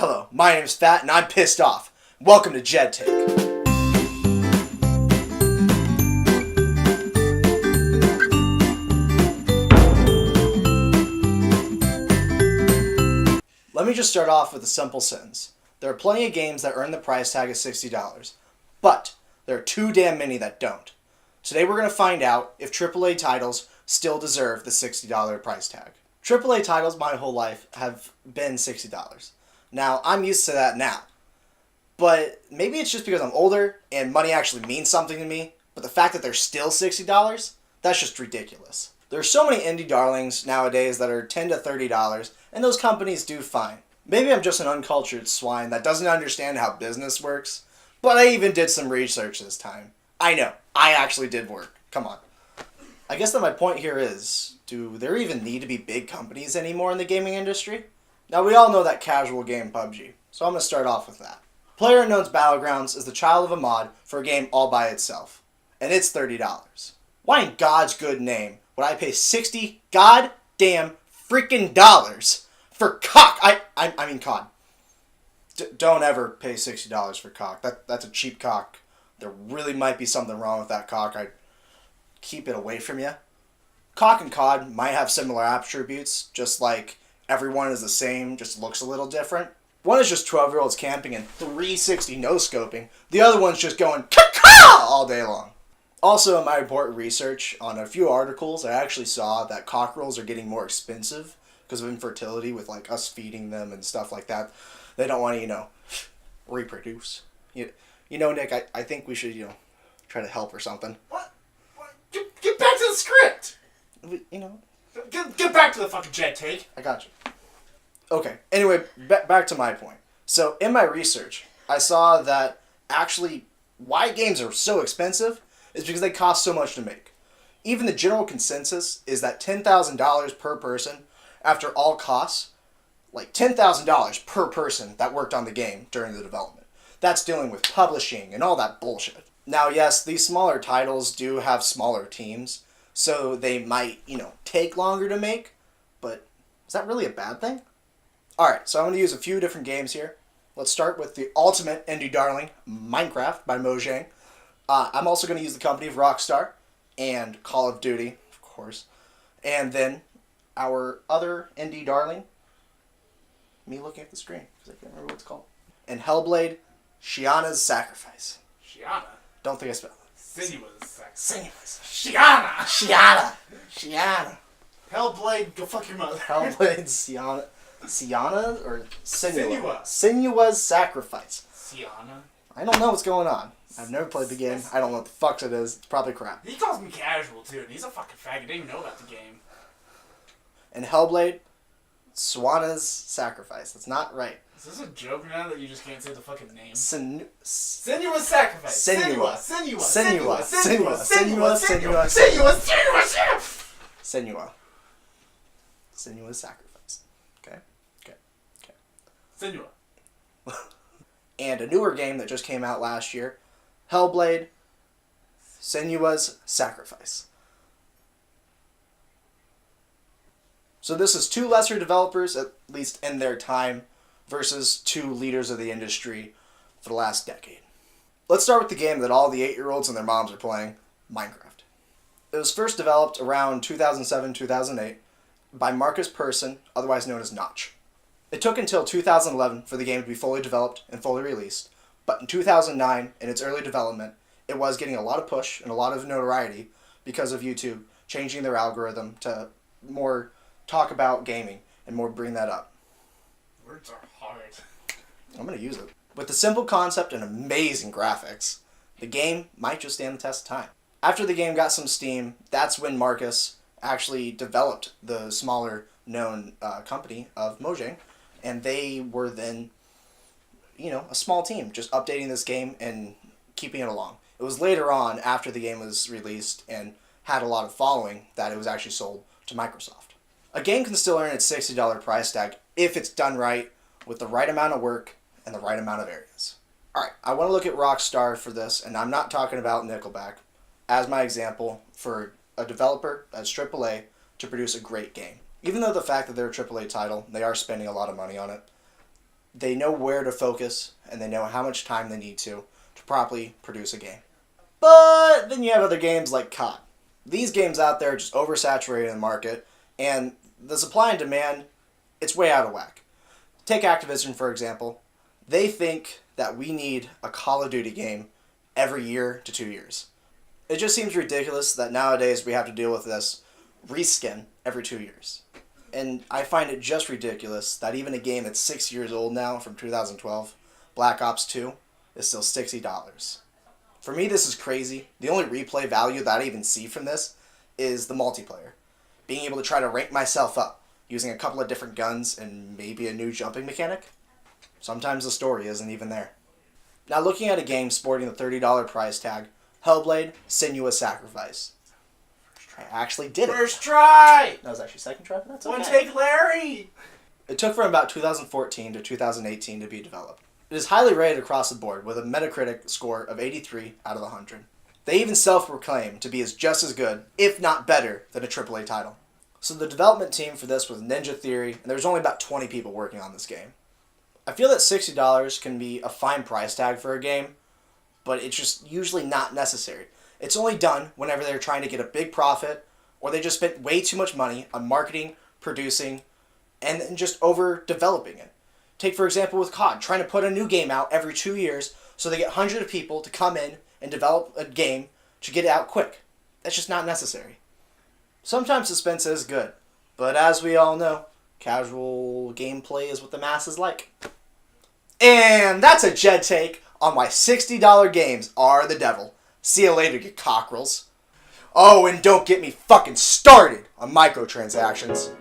Hello, my name is Fat and I'm pissed off. Welcome to QuickTake. Let me just start off with a simple sentence. There are plenty of games that earn the price tag of $60, but there are too damn many that don't. Today we're going to find out if AAA titles still deserve the $60 price tag. AAA titles my whole life have been $60. Now, I'm used to that now. But maybe it's just because I'm older and money actually means something to me, but the fact that they're still $60, that's just ridiculous. There are so many indie darlings nowadays that are $10 to $30, and those companies do fine. Maybe I'm just an uncultured swine that doesn't understand how business works, but I even did some research this time. I know, I actually did work. Come on. I guess that my point here is, do there even need to be big companies anymore in the gaming industry? Now we all know that casual game PUBG, so I'm going to start off with that. PlayerUnknown's Battlegrounds is the child of a mod for a game all by itself, and it's $30. Why in God's good name would I pay 60 goddamn freaking dollars for cock? I mean COD. Don't ever pay $60 for cock. That's a cheap cock. There really might be something wrong with that cock. I'd keep it away from you. Cock and COD might have similar attributes, just like everyone is the same, just looks a little different. One is just 12-year-olds camping and 360 no-scoping. The other one's just going caw all day long. Also, in my important research on a few articles, I actually saw that cockerels are getting more expensive because of infertility with like us feeding them and stuff like that. They don't want to, reproduce. You know, Nick, I think we should, try to help or something. What? Get back to the script! Get back to the fucking QuickTake. I got you. Okay, anyway, back to my point. So, in my research, I saw that actually why games are so expensive is because they cost so much to make. Even the general consensus is that $10,000 per person after all costs, like $10,000 per person that worked on the game during the development. That's dealing with publishing and all that bullshit. Now, yes, these smaller titles do have smaller teams, so they might, take longer to make, but is that really a bad thing? Alright, so I'm going to use a few different games here. Let's start with the ultimate indie darling, Minecraft by Mojang. I'm also going to use the company of Rockstar and Call of Duty, of course. And then our other indie darling, me looking at the screen because I can't remember what it's called. And Hellblade, Shiana's Sacrifice. Shiana? Don't think I spelled it. Sinuous. Sinuous. Shiana! Shiana. Hellblade, go fuck your mother. Hellblade, Siana or Sinua? Sinua's Sacrifice. Siana? I don't know what's going on. I've never played the game. I don't know what the fuck it is. It's probably crap. He calls me casual too, and he's a fucking faggot. Didn't even know about the game. And Hellblade, Siana's Sacrifice. That's not right. Is this a joke now that you just can't say the fucking name? Sinua's Sacrifice. Senua. Sinua's Sacrifice. Okay. Senua. And a newer game that just came out last year, Hellblade, Senua's Sacrifice. So this is two lesser developers, at least in their time, versus two leaders of the industry for the last decade. Let's start with the game that all the 8-year-olds and their moms are playing, Minecraft. It was first developed around 2007-2008 by Marcus Persson, otherwise known as Notch. It took until 2011 for the game to be fully developed and fully released, but in 2009, in its early development, it was getting a lot of push and a lot of notoriety because of YouTube changing their algorithm to more talk about gaming and more bring that up. Words are hard. I'm going to use it. With the simple concept and amazing graphics, the game might just stand the test of time. After the game got some steam, that's when Marcus actually developed the smaller known company of Mojang, and they were then, a small team just updating this game and keeping it along. It was later on, after the game was released and had a lot of following, that it was actually sold to Microsoft. A game can still earn its $60 price tag if it's done right, with the right amount of work and the right amount of areas. Alright, I want to look at Rockstar for this, and I'm not talking about Nickelback, as my example for a developer that's AAA to produce a great game. Even though the fact that they're a AAA title, they are spending a lot of money on it, They know where to focus, and they know how much time they need to properly produce a game. But then you have other games like COD. These games out there are just oversaturated in the market, and the supply and demand, it's way out of whack. Take Activision, for example. They think that we need a Call of Duty game every year to 2 years. It just seems ridiculous that nowadays we have to deal with this reskin every 2 years. And I find it just ridiculous that even a game that's 6 years old now from 2012, Black Ops 2, is still $60. For me, this is crazy. The only replay value that I even see from this is the multiplayer. Being able to try to rank myself up using a couple of different guns and maybe a new jumping mechanic. Sometimes the story isn't even there. Now looking at a game sporting the $30 price tag, Hellblade: Senua's Sacrifice. I actually did it. First try! That was actually second try, but that's okay. One take Larry! It took from about 2014 to 2018 to be developed. It is highly rated across the board with a Metacritic score of 83 out of 100. They even self-proclaim to be just as good, if not better, than a AAA title. So the development team for this was Ninja Theory, and there was only about 20 people working on this game. I feel that $60 can be a fine price tag for a game, but it's just usually not necessary. It's only done whenever they're trying to get a big profit, or they just spent way too much money on marketing, producing, and then just over-developing it. Take, for example, with COD, trying to put a new game out every 2 years so they get hundreds of people to come in and develop a game to get it out quick. That's just not necessary. Sometimes suspense is good, but as we all know, casual gameplay is what the masses like. And that's a Jed take on why $60 games are the devil. See you later, you cockerels. Oh, and don't get me fucking started on microtransactions.